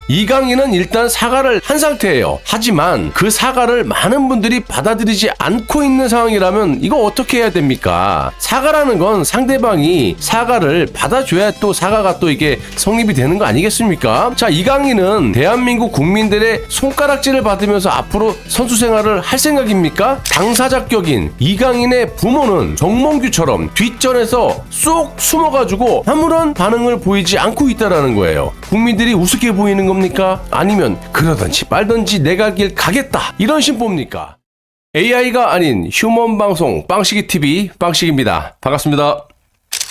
이강인은 일단 사과를 한 상태예요. 하지만 그 사과를 많은 분들이 받아들이지 않고 있는 상황이라면 이거 어떻게 해야 됩니까? 사과라는 건 상대방이 사과를 받아줘야 또 사과가 또 이게 성립이 되는 거 아니겠습니까? 자, 이강인은 대한민국 국민들의 손가락질을 받으면서 앞으로 선수 생활을 할 생각입니까? 당사자격인 이강인의 부모는 정몽규처럼 뒷전에서 쏙 숨어가지고 아무런 반응을 보이지 않고 있다라는 거예요. 국민들이 우습게 보이는 겁니까? 아니면 그러든지 말든지 내가 길 가겠다 이런 심보입니까? AI가 아닌 휴먼 방송 빵식이TV 빵식입니다. 반갑습니다.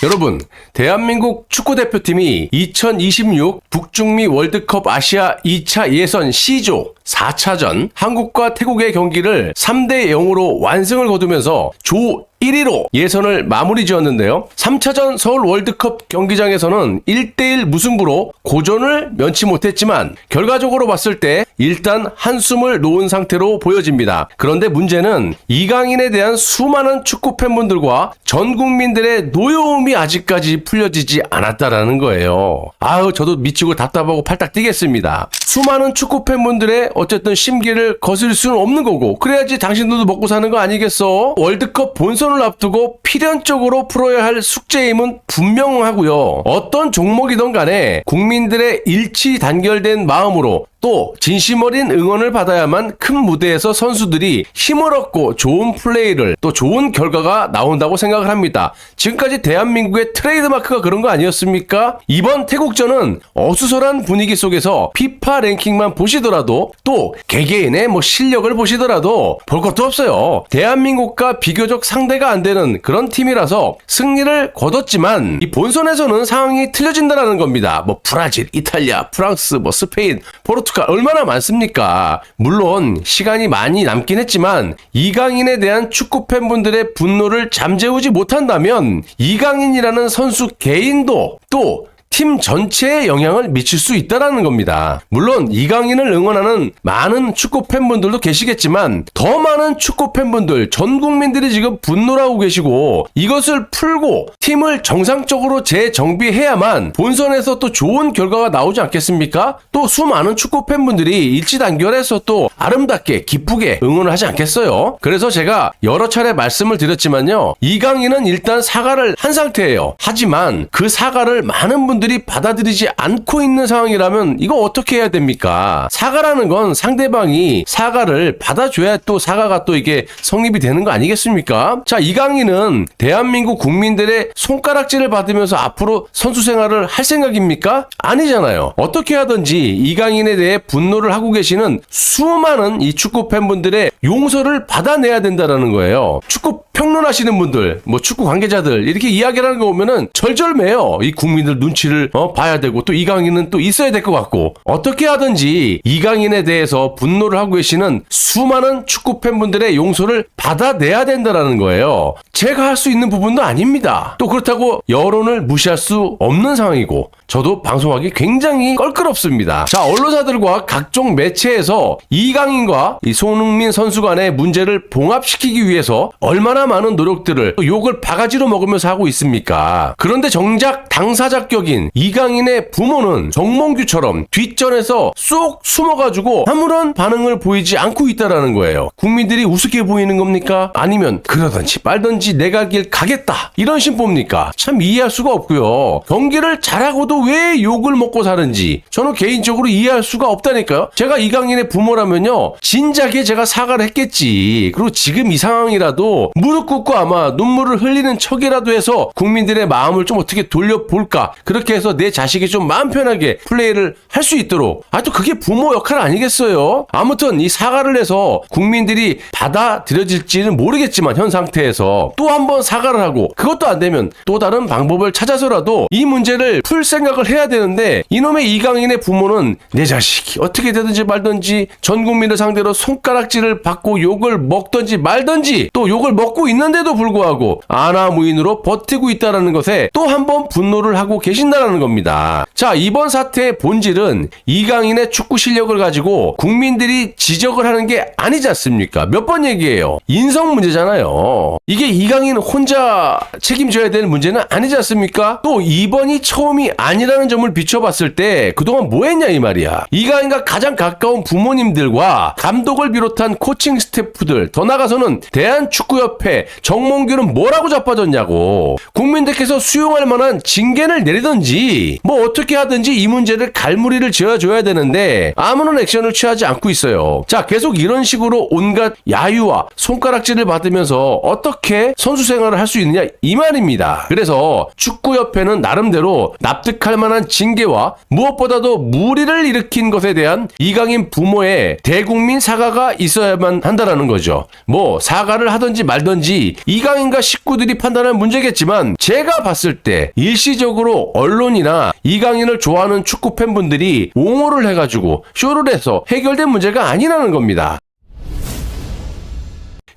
여러분, 대한민국 축구대표팀이 2026 북중미 월드컵 아시아 2차 예선 C조 4차전 한국과 태국의 경기를 3대 0으로 완승을 거두면서 조 1위로 예선을 마무리 지었는데요. 3차전 서울 월드컵 경기장에서는 1대1 무승부로 고전을 면치 못했지만 결과적으로 봤을 때 일단 한숨을 놓은 상태로 보여집니다. 그런데 문제는 이강인에 대한 수많은 축구 팬분들과 전 국민들의 노여움이 아직까지 풀려지지 않았다라는 거예요. 아유, 저도 미치고 답답하고 팔딱 뛰겠습니다. 수많은 축구 팬분들의 어쨌든 심기를 거스릴 수는 없는 거고, 그래야지 당신들도 먹고 사는 거 아니겠어? 월드컵 본선을 앞두고 필연적으로 풀어야 할 숙제임은 분명하고요. 어떤 종목이든 간에 국민들의 일치 단결된 마음으로 또 진심 어린 응원을 받아야만 큰 무대에서 선수들이 힘을 얻고 좋은 플레이를 또 좋은 결과가 나온다고 생각을 합니다. 지금까지 대한민국의 트레이드마크가 그런 거 아니었습니까? 이번 태국전은 어수선한 분위기 속에서 피파 랭킹만 보시더라도 또 개개인의 실력을 보시더라도 볼 것도 없어요. 대한민국과 비교적 상대가 안 되는 그런 팀이라서 승리를 거뒀지만 이 본선에서는 상황이 틀려진다는 겁니다. 브라질, 이탈리아, 프랑스, 스페인, 포르투갈 얼마나 많습니까? 물론 시간이 많이 남긴 했지만 이강인에 대한 축구 팬분들의 분노를 잠재우지 못한다면 이강인이라는 선수 개인도 또 팀 전체에 영향을 미칠 수 있다는 겁니다. 물론 이강인을 응원하는 많은 축구 팬분들도 계시겠지만 더 많은 축구 팬분들, 전 국민들이 지금 분노를 하고 계시고 이것을 풀고 팀을 정상적으로 재정비해야만 본선에서 또 좋은 결과가 나오지 않겠습니까? 또 수많은 축구 팬분들이 일치단결해서 또 아름답게 기쁘게 응원을 하지 않겠어요? 그래서 제가 여러 차례 말씀을 드렸지만요. 이강인은 일단 사과를 한 상태예요. 하지만 그 사과를 많은 분들이 받아들이지 않고 있는 상황이라면 이거 어떻게 해야 됩니까? 사과라는 건 상대방이 사과를 받아줘야 또 사과가 또 이게 성립이 되는 거 아니겠습니까? 자, 이강인은 대한민국 국민들의 손가락질을 받으면서 앞으로 선수 생활을 할 생각입니까? 아니잖아요. 어떻게 하든지 이강인에 대해 분노를 하고 계시는 수많은 이 축구 팬분들의 용서를 받아내야 된다는 거예요. 축구 평론하시는 분들, 축구 관계자들 이렇게 이야기를 하는 거 보면은 절절매요. 이 국민들 눈치를 봐야 되고 또 이강인은 또 있어야 될 것 같고, 어떻게 하든지 이강인에 대해서 분노를 하고 계시는 수많은 축구 팬분들의 용서를 받아내야 된다는 거예요. 제가 할 수 있는 부분도 아닙니다. 또 그렇다고 여론을 무시할 수 없는 상황이고 저도 방송하기 굉장히 껄끄럽습니다. 자, 언론사들과 각종 매체에서 이강인과 이 손흥민 선수 간의 문제를 봉합시키기 위해서 얼마나 많은 노력들을 욕을 바가지로 먹으면서 하고 있습니까? 그런데 정작 당사자격인 이강인의 부모는 정몽규처럼 뒷전에서 쏙 숨어가지고 아무런 반응을 보이지 않고 있다라는 거예요. 국민들이 우습게 보이는 겁니까? 아니면 그러든지 말든지 내가 길 가겠다 이런 심보입니까? 참 이해할 수가 없고요. 경기를 잘하고도 왜 욕을 먹고 사는지 저는 개인적으로 이해할 수가 없다니까요. 제가 이강인의 부모라면요, 진작에 제가 사과를 했겠지. 그리고 지금 이 상황이라도 무릎 꿇고 아마 눈물을 흘리는 척이라도 해서 국민들의 마음을 좀 어떻게 돌려볼까, 그렇게 해서 내 자식이 좀 마음 편하게 플레이를 할 수 있도록, 또 그게 부모 역할 아니겠어요? 아무튼 이 사과를 해서 국민들이 받아들여질지는 모르겠지만 현 상태에서 또 한 번 사과를 하고 그것도 안 되면 또 다른 방법을 찾아서라도 이 문제를 풀 생각을 해야 되는데, 이놈의 이강인의 부모는 내 자식이 어떻게 되든지 말든지 전 국민을 상대로 손가락질을 받고 욕을 먹든지 말든지 또 욕을 먹고 있는데도 불구하고 아나무인으로 버티고 있다는 것에 또 한 번 분노를 하고 계신다는 한다는 겁니다. 자, 이번 사태의 본질은 이강인의 축구 실력을 가지고 국민들이 지적을 하는 게 아니지 않습니까? 몇 번 얘기해요. 인성 문제잖아요. 이게 이강인 혼자 책임져야 될 문제는 아니지 않습니까? 또 이번이 처음이 아니라는 점을 비춰봤을 때 그동안 뭐 했냐 이 말이야. 이강인과 가장 가까운 부모님들과 감독을 비롯한 코칭 스태프들, 더 나아가서는 대한축구협회, 정몽규는 뭐라고 자빠졌냐고. 국민들께서 수용할 만한 징계를 내리든지 뭐 어떻게 하든지 이 문제를 갈무리를 지어줘야 되는데 아무런 액션을 취하지 않고 있어요. 자, 계속 이런 식으로 온갖 야유와 손가락질을 받으면서 어떻게 선수 생활을 할 수 있느냐 이 말입니다. 그래서 축구협회는 나름대로 납득할 만한 징계와 무엇보다도 무리를 일으킨 것에 대한 이강인 부모의 대국민 사과가 있어야만 한다라는 거죠. 뭐 사과를 하든지 말든지 이강인과 식구들이 판단할 문제겠지만 제가 봤을 때 일시적으로 언론이나 이강인을 좋아하는 축구 팬분들이 옹호를 해가지고 쇼를 해서 해결된 문제가 아니라는 겁니다.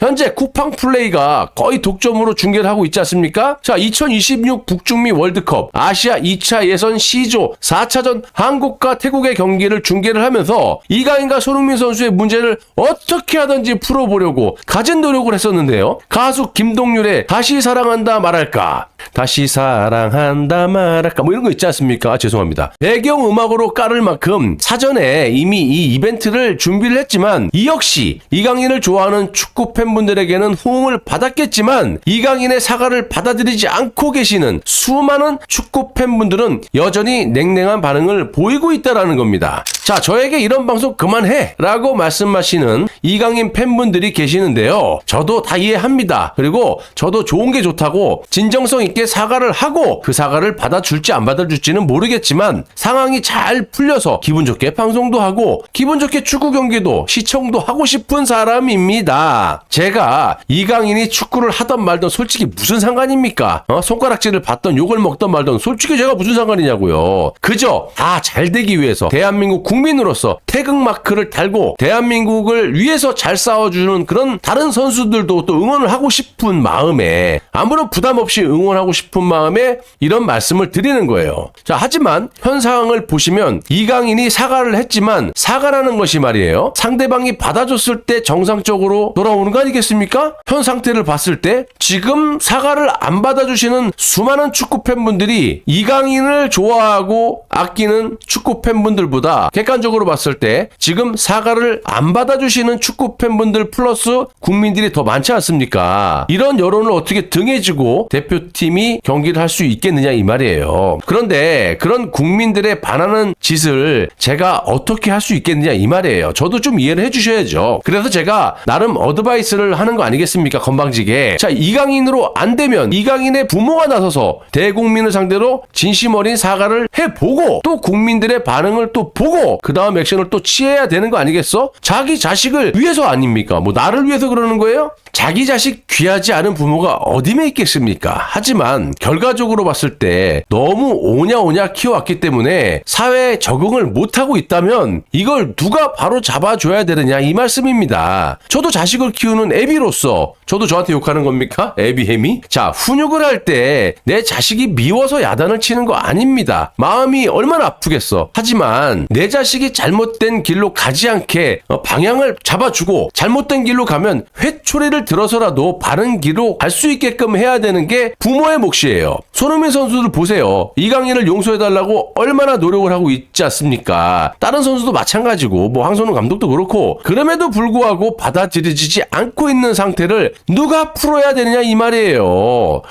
현재 쿠팡 플레이가 거의 독점으로 중계를 하고 있지 않습니까? 자, 2026 북중미 월드컵 아시아 2차 예선 C조 4차전 한국과 태국의 경기를 중계를 하면서 이강인과 손흥민 선수의 문제를 어떻게 하든지 풀어보려고 가진 노력을 했었는데요. 가수 김동률의 다시 사랑한다 말할까, 다시 사랑한다 말할까 뭐 이런 거 있지 않습니까? 죄송합니다. 배경음악으로 깔을 만큼 사전에 이미 이 이벤트를 준비를 했지만 이 역시 이강인을 좋아하는 축구 팬분들에게는 호응을 받았겠지만 이강인의 사과를 받아들이지 않고 계시는 수많은 축구 팬분들은 여전히 냉랭한 반응을 보이고 있다는 겁니다. 자, 저에게 이런 방송 그만해 라고 말씀하시는 이강인 팬분들이 계시는데요. 저도 다 이해합니다. 그리고 저도 좋은 게 좋다고 진정성 있게 사과를 하고 그 사과를 받아줄지 안 받아줄지는 모르겠지만 상황이 잘 풀려서 기분 좋게 방송도 하고 기분 좋게 축구 경기도 시청도 하고 싶은 사람입니다. 제가 이강인이 축구를 하던 말던 솔직히 무슨 상관입니까? 손가락질을 받던 욕을 먹던 말던 솔직히 제가 무슨 상관이냐고요. 그저 다 잘 되기 위해서 대한민국 국민으로서 태극마크를 달고 대한민국을 위해서 잘 싸워주는 그런 다른 선수들도 또 응원을 하고 싶은 마음에 아무런 부담 없이 응원하고 싶은 마음에 이런 말씀을 드리는 거예요. 자, 하지만 현 상황을 보시면 이강인이 사과를 했지만 사과라는 것이 말이에요. 상대방이 받아줬을 때 정상적으로 돌아오는 거 아니겠습니까? 현 상태를 봤을 때 지금 사과를 안 받아주시는 수많은 축구 팬분들이 이강인을 좋아하고 아끼는 축구 팬분들보다 객관적으로 봤을 때 지금 사과를 안 받아주시는 축구 팬분들 플러스 국민들이 더 많지 않습니까? 이런 여론을 어떻게 등해지고 대표팀이 경기를 할 수 있겠느냐 이 말이에요. 그런데 그런 국민들의 반하는 짓을 제가 어떻게 할 수 있겠느냐 이 말이에요. 저도 좀 이해를 해주셔야죠. 그래서 제가 나름 어드바이스를 하는 거 아니겠습니까? 건방지게. 자, 이강인으로 안 되면 이강인의 부모가 나서서 대국민을 상대로 진심 어린 사과를 해보고 또 국민들의 반응을 또 보고 그 다음 액션을 또 취해야 되는 거 아니겠어? 자기 자식을 위해서 아닙니까? 뭐 나를 위해서 그러는 거예요? 자기 자식 귀하지 않은 부모가 어디에 있겠습니까? 하지만 결과적으로 봤을 때 너무 오냐오냐 키워왔기 때문에 사회에 적응을 못하고 있다면 이걸 누가 바로 잡아줘야 되느냐 이 말씀입니다. 저도 자식을 키우는 애비로서 저도 저한테 욕하는 겁니까? 애비햄이? 자, 훈육을 할 때 내 자식이 미워서 야단을 치는 거 아닙니다. 마음이 얼마나 아프겠어. 하지만 내 자식이 잘못된 길로 가지 않게 방향을 잡아주고 잘못된 길로 가면 회초리를 들어서라도 바른 길로 갈 수 있게끔 해야 되는 게 부모의 몫이에요. 손흥민 선수들 보세요. 이강인을 용서해달라고 얼마나 노력을 하고 있지 않습니까? 다른 선수도 마찬가지고 뭐 황선우 감독도 그렇고 그럼에도 불구하고 받아들여지지 않고 있는 상태를 누가 풀어야 되느냐 이 말이에요.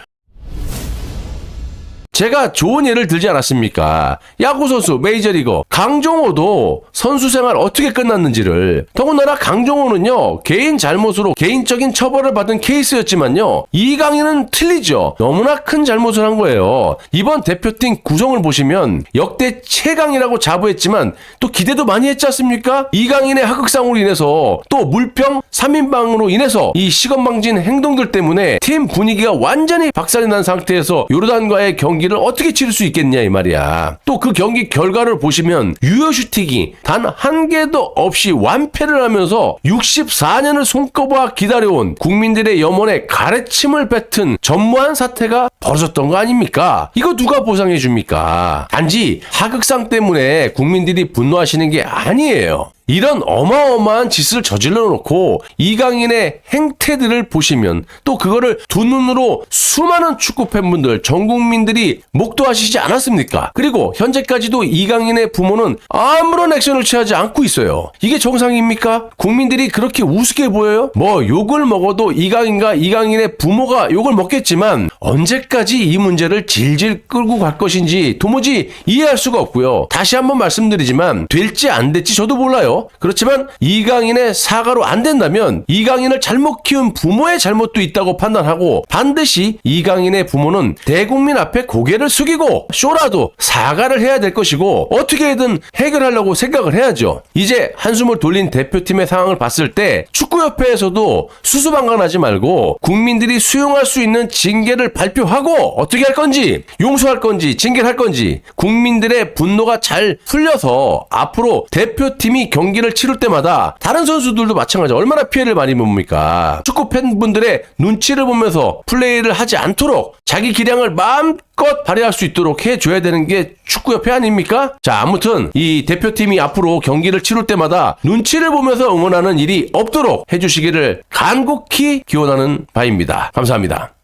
제가 좋은 예를 들지 않았습니까? 야구선수 메이저리거 강정호도 선수생활 어떻게 끝났는지를. 더군다나 강정호는요 개인 잘못으로 개인적인 처벌을 받은 케이스였지만요 이강인은 틀리죠. 너무나 큰 잘못을 한 거예요. 이번 대표팀 구성을 보시면 역대 최강이라고 자부했지만 또 기대도 많이 했지 않습니까? 이강인의 하극상으로 인해서 또 물병 3인방으로 인해서 이 시건방진 행동들 때문에 팀 분위기가 완전히 박살이 난 상태에서 요르단과의 경기를 어떻게 치를 수 있겠냐 이 말이야. 또 그 경기 결과를 보시면 유효 슈팅이 단 한 개도 없이 완패를 하면서 64년을 손꼽아 기다려온 국민들의 염원에 가래침을 뱉은 전무한 사태가 벌어졌던 거 아닙니까? 이거 누가 보상해 줍니까? 단지 하극상 때문에 국민들이 분노하시는 게 아니에요. 이런 어마어마한 짓을 저질러 놓고 이강인의 행태들을 보시면 또 그거를 두 눈으로 수많은 축구 팬분들, 전 국민들이 목도하시지 않았습니까? 그리고 현재까지도 이강인의 부모는 아무런 액션을 취하지 않고 있어요. 이게 정상입니까? 국민들이 그렇게 우습게 보여요? 뭐 욕을 먹어도 이강인과 이강인의 부모가 욕을 먹겠지만 언제까지 이 문제를 질질 끌고 갈 것인지 도무지 이해할 수가 없고요. 다시 한번 말씀드리지만 될지 안 될지 저도 몰라요. 그렇지만 이강인의 사과로 안 된다면 이강인을 잘못 키운 부모의 잘못도 있다고 판단하고 반드시 이강인의 부모는 대국민 앞에 고개를 숙이고 쇼라도 사과를 해야 될 것이고 어떻게든 해결하려고 생각을 해야죠. 이제 한숨을 돌린 대표팀의 상황을 봤을 때 축구협회에서도 수수방관하지 말고 국민들이 수용할 수 있는 징계를 발표하고 어떻게 할 건지, 용서할 건지 징계를 할 건지 국민들의 분노가 잘 풀려서 앞으로 대표팀이 경기를 치를 때마다 다른 선수들도 마찬가지 얼마나 피해를 많이 봅니까? 축구 팬분들의 눈치를 보면서 플레이를 하지 않도록 자기 기량을 마음껏 발휘할 수 있도록 해줘야 되는 게 축구협회 아닙니까? 자, 아무튼 이 대표팀이 앞으로 경기를 치를 때마다 눈치를 보면서 응원하는 일이 없도록 해주시기를 간곡히 기원하는 바입니다. 감사합니다.